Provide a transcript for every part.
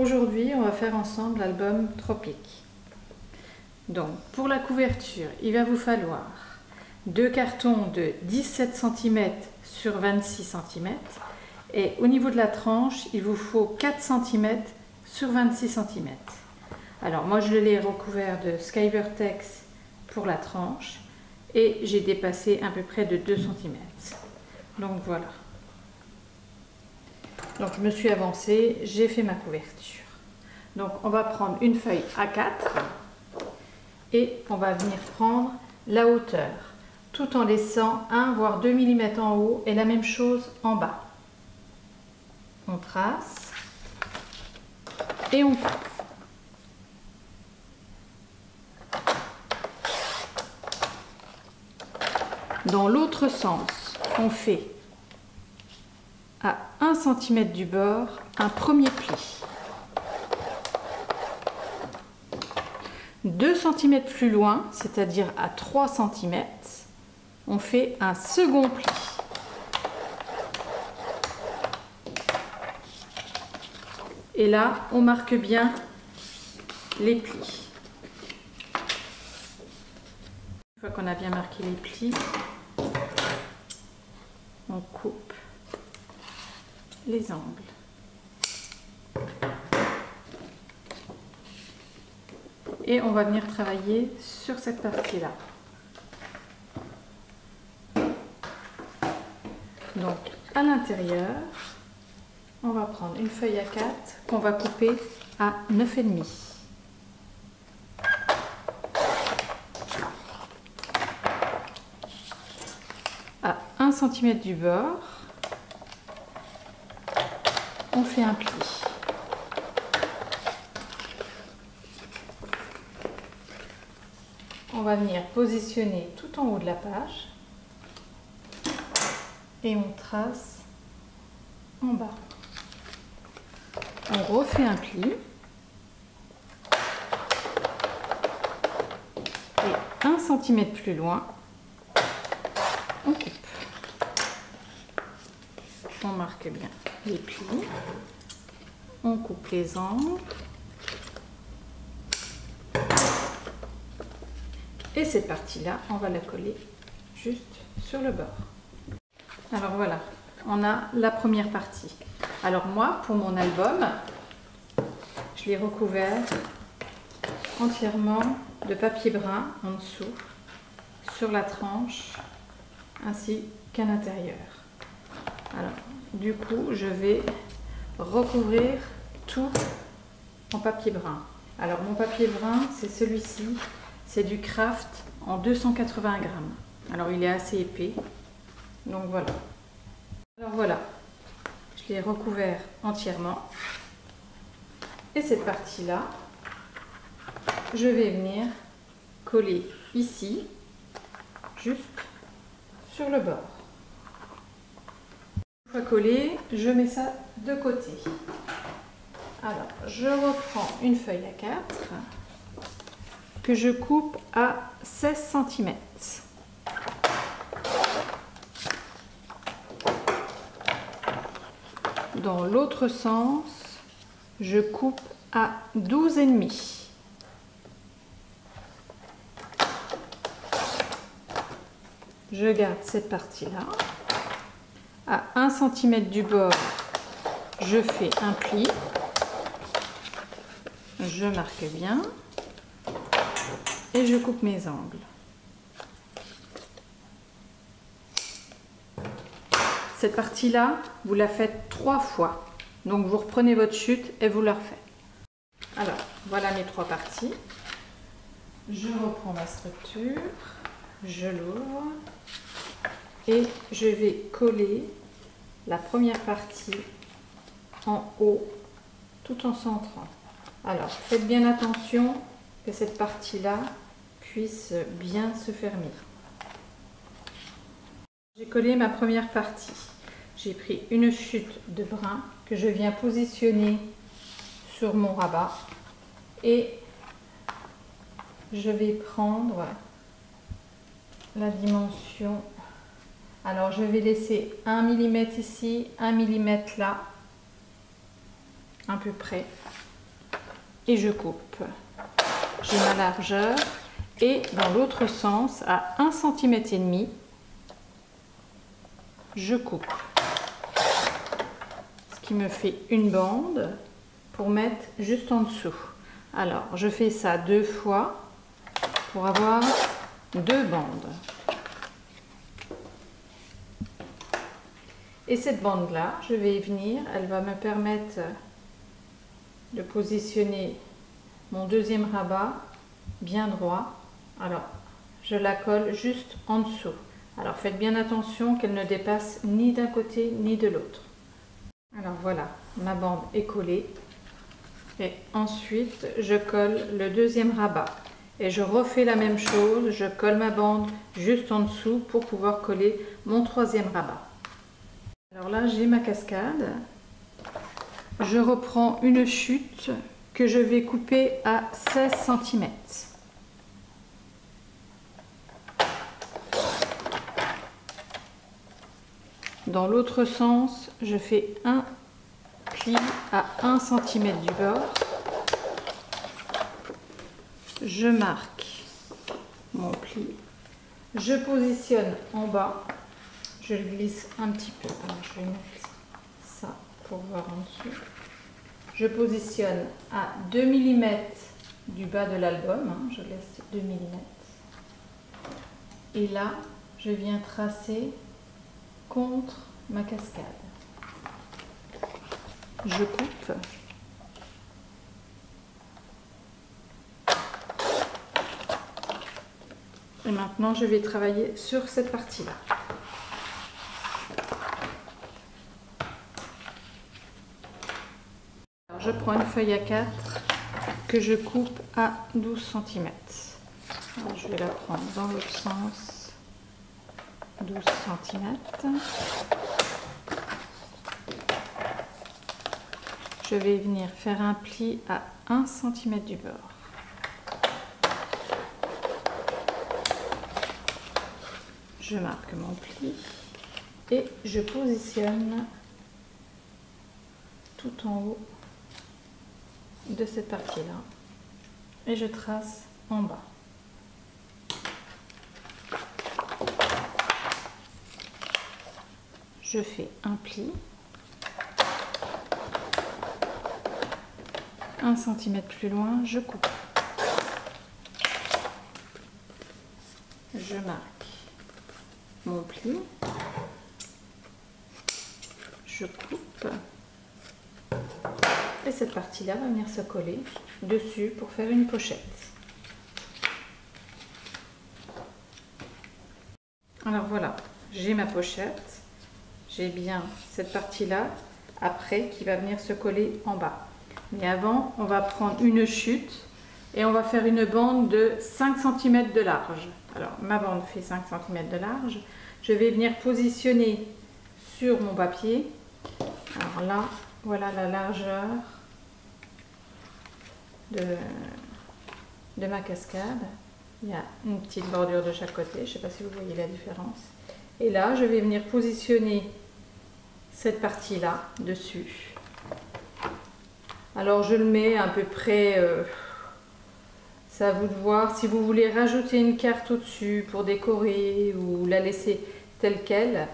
aujourd'hui on va faire ensemble l'album Tropique. Donc pour la couverture, il va vous falloir 2 cartons de 17 cm sur 26 cm et au niveau de la tranche, il vous faut 4 cm sur 26 cm. Alors moi je l'ai recouvert de Skyvertex pour la tranche et j'ai dépassé à peu près de 2 cm. Donc voilà. Donc je me suis avancée, j'ai fait ma couverture. Donc on va prendre une feuille A4 et on va venir prendre la hauteur tout en laissant 1 voire 2 mm en haut et la même chose en bas. On trace et on coupe. Dans l'autre sens, on fait à 1 cm du bord un premier pli. 2 cm plus loin, c'est-à-dire à 3 cm, on fait un second pli. Et là, on marque bien les plis. Une fois qu'on a bien marqué les plis, on coupe les angles. Et on va venir travailler sur cette partie-là. Donc à l'intérieur, on va prendre une feuille A4 qu'on va couper à 9,5. À 1 cm du bord, on fait un pli. On va venir positionner tout en haut de la page et on trace en bas. On refait un pli et 1 cm plus loin, on coupe. On marque bien les plis, on coupe les angles et cette partie-là, on va la coller juste sur le bord. Alors voilà, on a la première partie. Alors moi, pour mon album, je l'ai recouvert entièrement de papier brun en dessous, sur la tranche, ainsi qu'à l'intérieur. Alors, du coup, je vais recouvrir tout en papier brun. Alors, mon papier brun, c'est celui-ci, c'est du Craft en 280 grammes. Alors, il est assez épais, donc voilà. Alors voilà, je l'ai recouvert entièrement. Et cette partie-là, je vais venir coller ici, juste sur le bord. Une fois collé, je mets ça de côté. Alors, je reprends une feuille A4 que je coupe à 16 cm. Dans l'autre sens, je coupe à 12,5. Je garde cette partie-là. À 1 cm du bord, je fais un pli. Je marque bien. Et je coupe mes angles. Cette partie-là, vous la faites 3 fois. Donc vous reprenez votre chute et vous la refaites. Alors, voilà mes 3 parties. Je reprends ma structure, je l'ouvre et je vais coller la première partie en haut tout en centrant. Alors, faites bien attention que cette partie-là puisse bien se fermer. J'ai collé ma première partie. J'ai pris une chute de brin que je viens positionner sur mon rabat et je vais prendre la dimension. Alors je vais laisser 1 mm ici, 1 mm là, à peu près. et je coupe. J'ai ma largeur et dans l'autre sens, à 1,5 cm, je coupe. Ce qui me fait une bande pour mettre juste en dessous. Alors, je fais ça 2 fois pour avoir 2 bandes. Et cette bande-là, je vais y venir, elle va me permettre de positionner mon deuxième rabat bien droit. Alors, je la colle juste en dessous. Alors, faites bien attention qu'elle ne dépasse ni d'un côté ni de l'autre. Alors voilà, ma bande est collée. Et ensuite, je colle le deuxième rabat. Et je refais la même chose, je colle ma bande juste en dessous pour pouvoir coller mon troisième rabat. Alors là, j'ai ma cascade. Je reprends une chute que je vais couper à 16 cm. Dans l'autre sens, je fais un pli à 1 cm du bord. Je marque mon pli. Je positionne en bas. Je le glisse un petit peu. Alors, je vais mettre ça pour voir en dessous. Je positionne à 2 mm du bas de l'album. Je laisse 2 mm. Et là, je viens tracer contre ma cascade. Je coupe. Et maintenant, je vais travailler sur cette partie-là. Je prends une feuille A4 que je coupe à 12 cm. Alors, je vais la prendre dans l'autre sens, 12 cm. Je vais venir faire un pli à 1 cm du bord. Je marque mon pli et je positionne tout en haut de cette partie-là et je trace en bas. Je fais un pli, 1 cm plus loin, je coupe. Je marque mon pli, je coupe et cette partie-là va venir se coller dessus pour faire une pochette. Alors voilà, j'ai ma pochette, j'ai bien cette partie-là après qui va venir se coller en bas. Mais avant, on va prendre une chute et on va faire une bande de 5 cm de large. Alors, ma bande fait 5 cm de large. Je vais venir positionner sur mon papier. Alors là, voilà la largeur de ma cascade. Il y a une petite bordure de chaque côté. Je ne sais pas si vous voyez la différence. Et là, je vais venir positionner cette partie-là dessus. Alors, je le mets à peu près... c'est à vous de voir. Si vous voulez rajouter une carte au-dessus pour décorer ou la laisser telle qu'elle,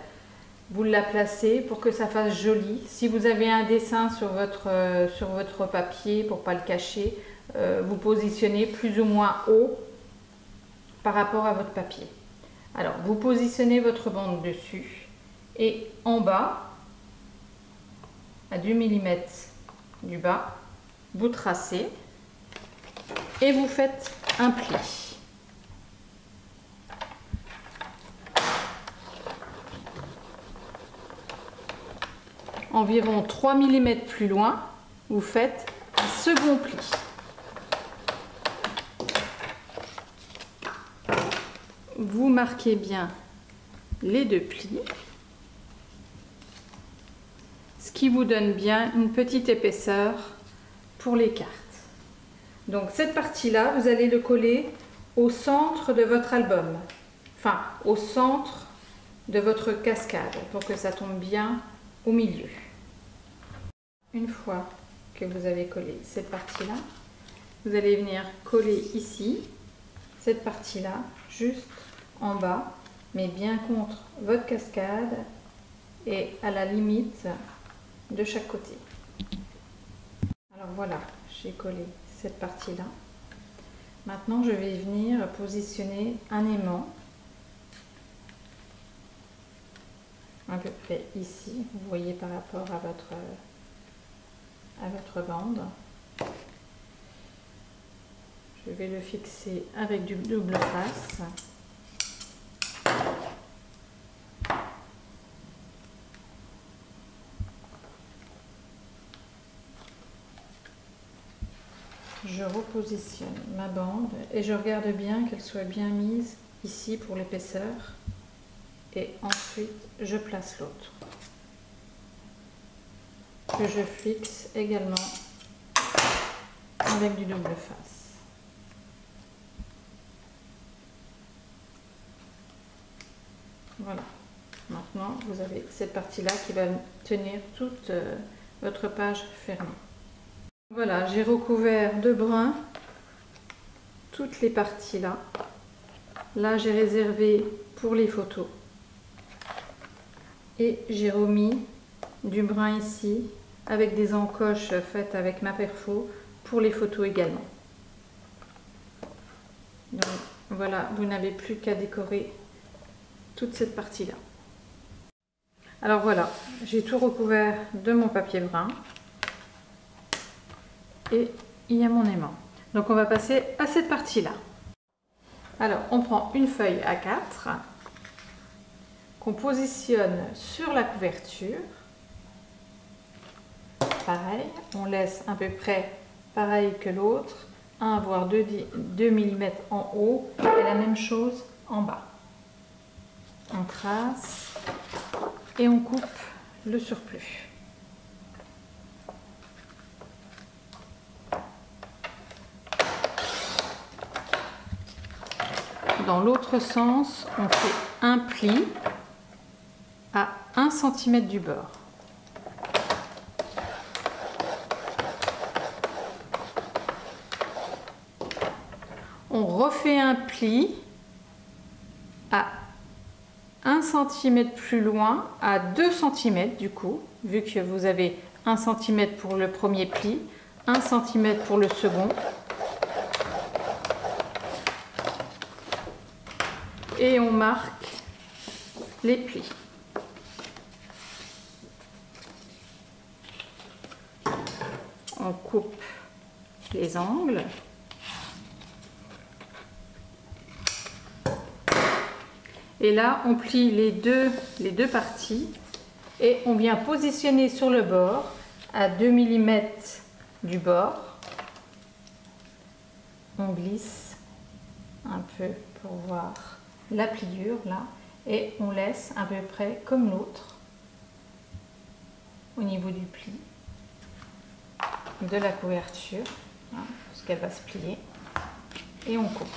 vous la placez pour que ça fasse joli. Si vous avez un dessin sur votre papier pour ne pas le cacher, vous positionnez plus ou moins haut par rapport à votre papier. Alors, vous positionnez votre bande dessus et en bas, à 2 mm du bas, vous tracez et vous faites un pli. Environ 3 mm plus loin, vous faites un second pli. Vous marquez bien les deux plis, ce qui vous donne bien une petite épaisseur pour les cartes. Donc cette partie-là, vous allez le coller au centre de votre album, enfin au centre de votre cascade pour que ça tombe bien au milieu. Une fois que vous avez collé cette partie-là, vous allez venir coller ici, cette partie-là, juste en bas, mais bien contre votre cascade et à la limite de chaque côté. Alors voilà, j'ai collé cette partie-là. Maintenant, je vais venir positionner un aimant à peu près ici, vous voyez par rapport à votre bande. Je vais le fixer avec du double face. Je repositionne ma bande et je regarde bien qu'elle soit bien mise ici pour l'épaisseur. Et ensuite, je place l'autre, que je fixe également avec du double face. Voilà. Maintenant, vous avez cette partie-là qui va tenir toute votre page fermée. Voilà, j'ai recouvert de brun toutes les parties là. Là, j'ai réservé pour les photos. Et j'ai remis du brun ici avec des encoches faites avec ma perfo pour les photos également. Donc voilà, vous n'avez plus qu'à décorer toute cette partie là. Alors voilà, j'ai tout recouvert de mon papier brun et il y a mon aimant. Donc on va passer à cette partie là. Alors on prend une feuille A4 qu'on positionne sur la couverture. Pareil, on laisse à peu près pareil que l'autre, 1 voire 2 mm en haut et la même chose en bas. On trace et on coupe le surplus. Dans l'autre sens, on fait un pli à 1 cm du bord. On refait un pli à 1 cm plus loin, à 2 cm du coup, vu que vous avez 1 cm pour le premier pli, 1 cm pour le second. Et on marque les plis. On coupe les angles. Et là, on plie les deux parties et on vient positionner sur le bord à 2 mm du bord. On glisse un peu pour voir la pliure là et on laisse à peu près comme l'autre au niveau du pli de la couverture, hein, parce qu'elle va se plier, et on coupe.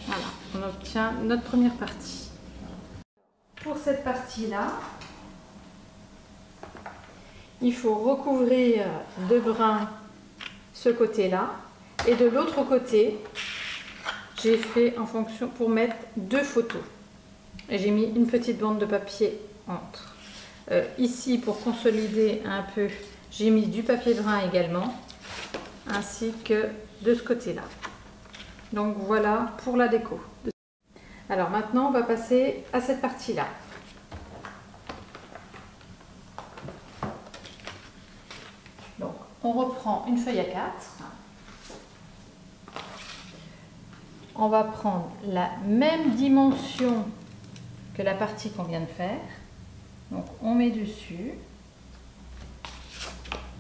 Voilà, on obtient notre première partie. Pour cette partie-là, il faut recouvrir de brun ce côté-là et de l'autre côté, j'ai fait en fonction pour mettre 2 photos. Et j'ai mis une petite bande de papier entre. Ici, pour consolider un peu, j'ai mis du papier brun également, ainsi que de ce côté-là. Donc voilà pour la déco. Alors maintenant, on va passer à cette partie-là. Donc, on reprend une feuille A4. On va prendre la même dimension que la partie qu'on vient de faire. Donc, on met dessus.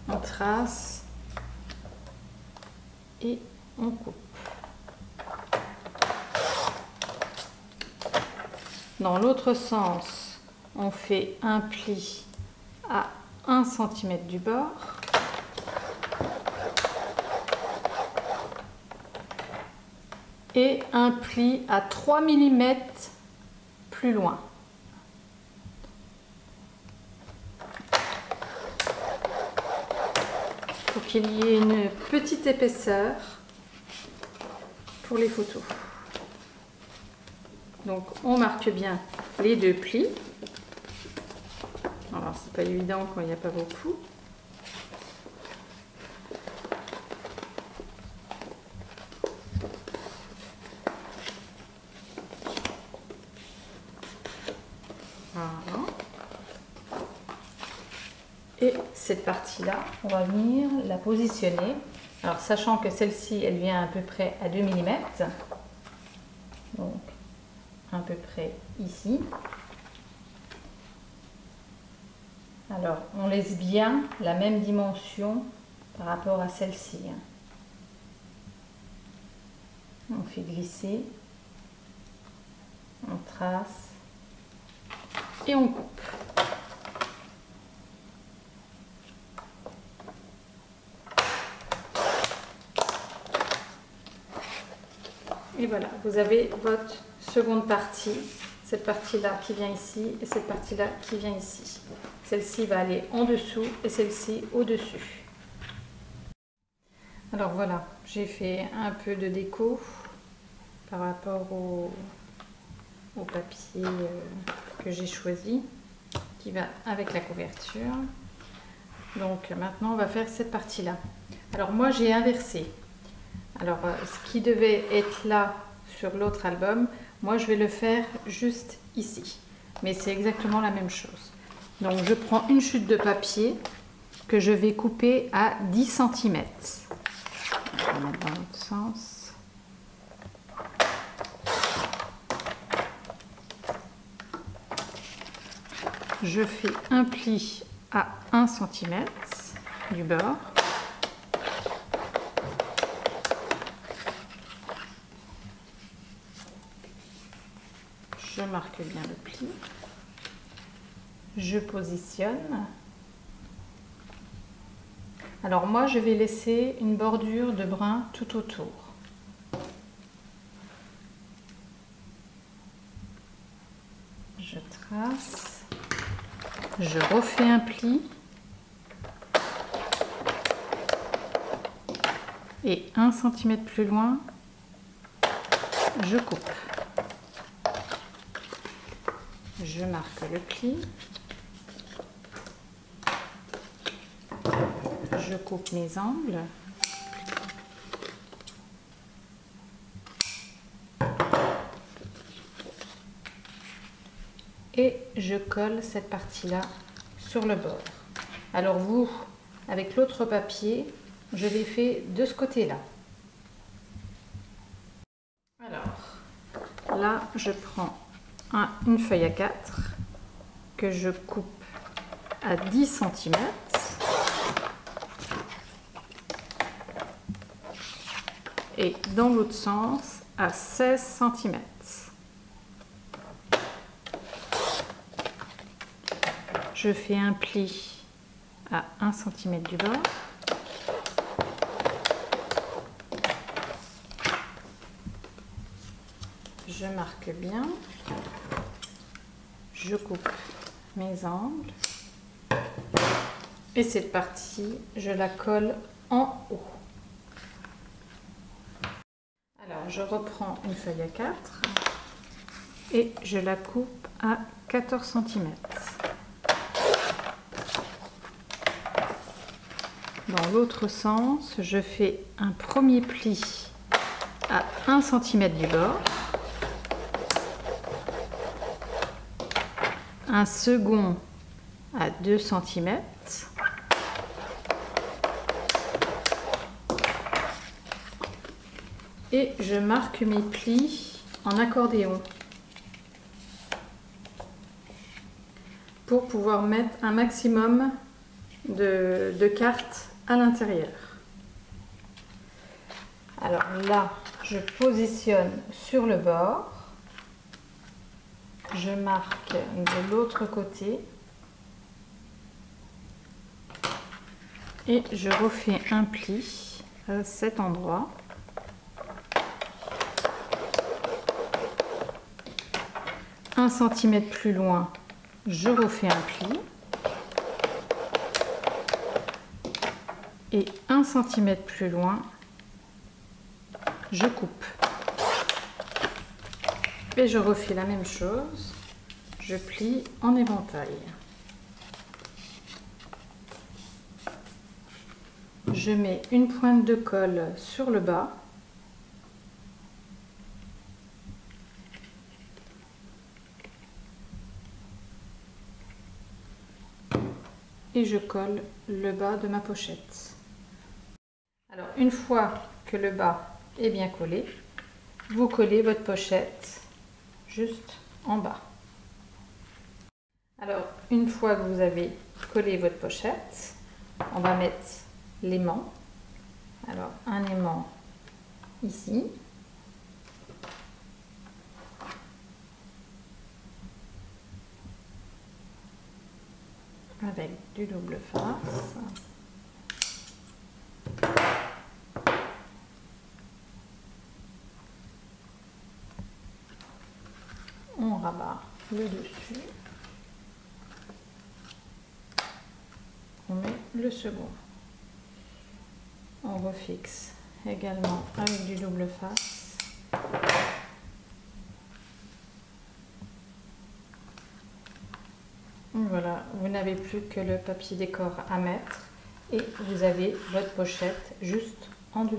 On trace et on coupe. Dans l'autre sens, on fait un pli à 1 cm du bord. Et un pli à 3 mm plus loin. faut qu'il y ait une petite épaisseur pour les photos. Donc on marque bien les 2 plis. Alors c'est pas évident quand il n'y a pas beaucoup. Voilà. Et cette partie-là, on va venir la positionner. Alors sachant que celle-ci, elle vient à peu près à 2 mm. Donc à peu près ici. Alors on laisse bien la même dimension par rapport à celle-ci. On fait glisser, on trace et on coupe. Et voilà, vous avez votre seconde partie, cette partie-là qui vient ici et cette partie-là qui vient ici. Celle-ci va aller en dessous et celle-ci au-dessus. Alors voilà, j'ai fait un peu de déco par rapport au papier que j'ai choisi, qui va avec la couverture. Donc maintenant, on va faire cette partie-là. Alors moi, j'ai inversé. Alors, ce qui devait être là sur l'autre album, moi je vais le faire juste ici. Mais c'est exactement la même chose. Donc, je prends une chute de papier que je vais couper à 10 cm. On va mettre dans l'autre sens. Je fais un pli à 1 cm du bord. Je marque bien le pli, je positionne. Alors moi je vais laisser une bordure de brun tout autour. Je trace, je refais un pli et 1 cm plus loin, je coupe. Je marque le pli, je coupe mes angles, et je colle cette partie-là sur le bord. Alors vous, avec l'autre papier, je l'ai fait de ce côté-là. Alors, là, je prends une feuille à 4 que je coupe à 10 cm et dans l'autre sens à 16 cm. Je fais un pli à 1 cm du bord. Je marque bien. Je coupe mes angles et cette partie, je la colle en haut. Alors, je reprends une feuille à 4 et je la coupe à 14 cm. Dans l'autre sens, je fais un premier pli à 1 cm du bord. Un second à 2 cm. Et je marque mes plis en accordéon pour pouvoir mettre un maximum de cartes à l'intérieur. Alors là, je positionne sur le bord. Je marque de l'autre côté et je refais un pli à cet endroit. Un centimètre plus loin, je refais un pli. Et 1 cm plus loin, je coupe. Et je refais la même chose. Je plie en éventail. Je mets une pointe de colle sur le bas. Et je colle le bas de ma pochette. Alors, une fois que le bas est bien collé, vous collez votre pochette juste en bas. Alors, une fois que vous avez collé votre pochette, on va mettre l'aimant. Alors, un aimant ici. Avec du double face. On rabat le dessus. On met le second. On refixe également avec du double face. Voilà, vous n'avez plus que le papier décor à mettre et vous avez votre pochette juste en dessous.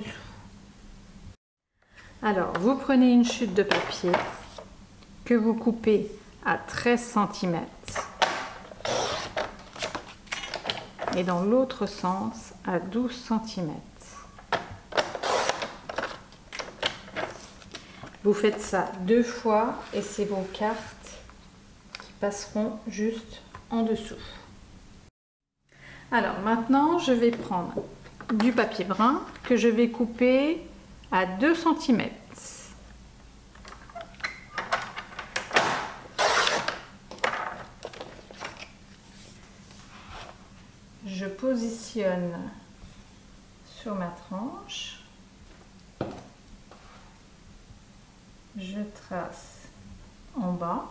Alors, vous prenez une chute de papier que vous coupez à 13 cm et dans l'autre sens à 12 cm. Vous faites ça 2 fois et c'est vos cartes qui passeront juste en dessous. Alors maintenant, je vais prendre du papier brun que je vais couper à 2 cm. Je positionne sur ma tranche. Je trace en bas.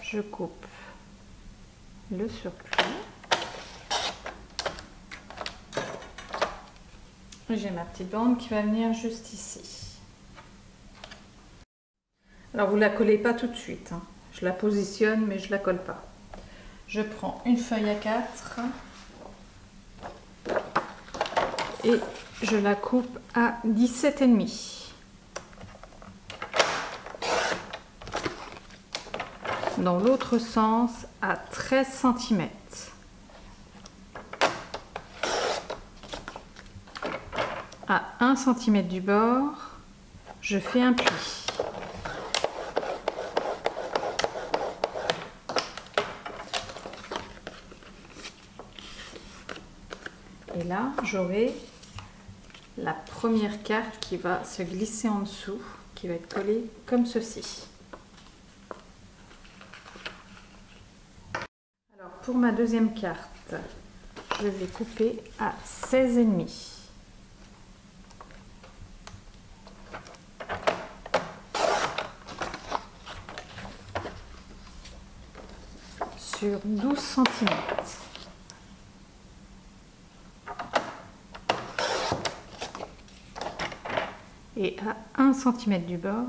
Je coupe le surplus. J'ai ma petite bande qui va venir juste ici. Alors vous ne la collez pas tout de suite, hein. Je la positionne mais je ne la colle pas. Je prends une feuille A4 et je la coupe à 17,5. Dans l'autre sens à 13 cm. À 1 cm du bord, je fais un pli. Et là, j'aurai la première carte qui va se glisser en dessous, qui va être collée comme ceci. Alors, pour ma deuxième carte, je vais couper à 16,5. Sur 12 cm. Et à 1 cm du bord,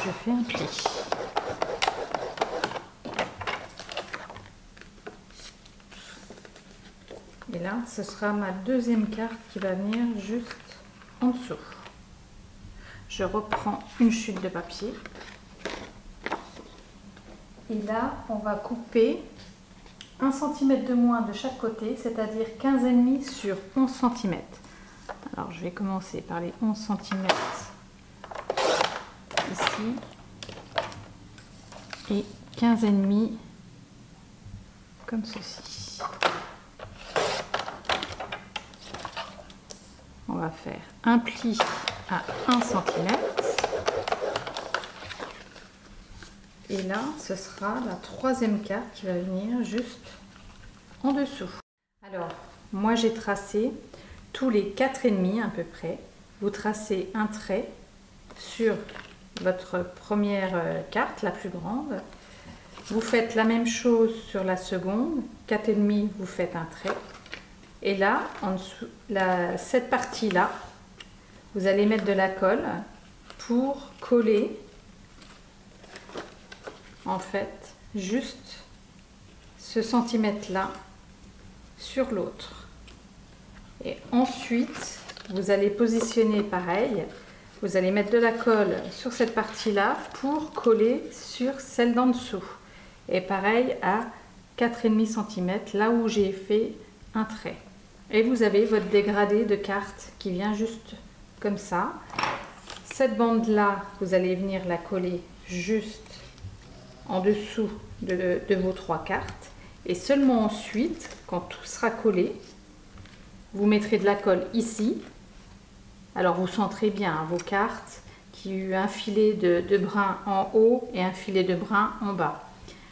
je fais un pli. Et là, ce sera ma deuxième carte qui va venir juste en dessous. Je reprends une chute de papier. Et là, on va couper 1 cm de moins de chaque côté, c'est-à-dire 15,5 sur 11 cm. Alors, je vais commencer par les 11 cm ici et 15,5 comme ceci. On va faire un pli à 1 cm. Et là, ce sera la troisième carte qui va venir juste en dessous. Alors, moi j'ai tracé tous les 4,5 à peu près. Vous tracez un trait sur votre première carte, la plus grande. Vous faites la même chose sur la seconde, 4,5, vous faites un trait. Et là, en dessous, cette partie-là, vous allez mettre de la colle pour coller, en fait, juste ce centimètre-là sur l'autre. Et ensuite, vous allez positionner pareil. Vous allez mettre de la colle sur cette partie-là pour coller sur celle d'en dessous. Et pareil à 4,5 cm, là où j'ai fait un trait. Et vous avez votre dégradé de carte qui vient juste comme ça. Cette bande-là, vous allez venir la coller juste en dessous de vos 3 cartes. Et seulement ensuite, quand tout sera collé, vous mettrez de la colle ici. Alors vous centrez bien vos cartes qui ont eu un filet de brin en haut et un filet de brin en bas.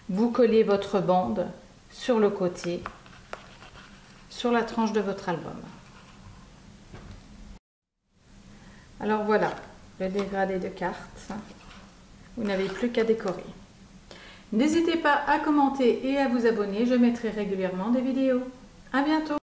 Vous collez votre bande sur le côté, sur la tranche de votre album. Alors voilà, le dégradé de cartes. Vous n'avez plus qu'à décorer. N'hésitez pas à commenter et à vous abonner, je mettrai régulièrement des vidéos. À bientôt!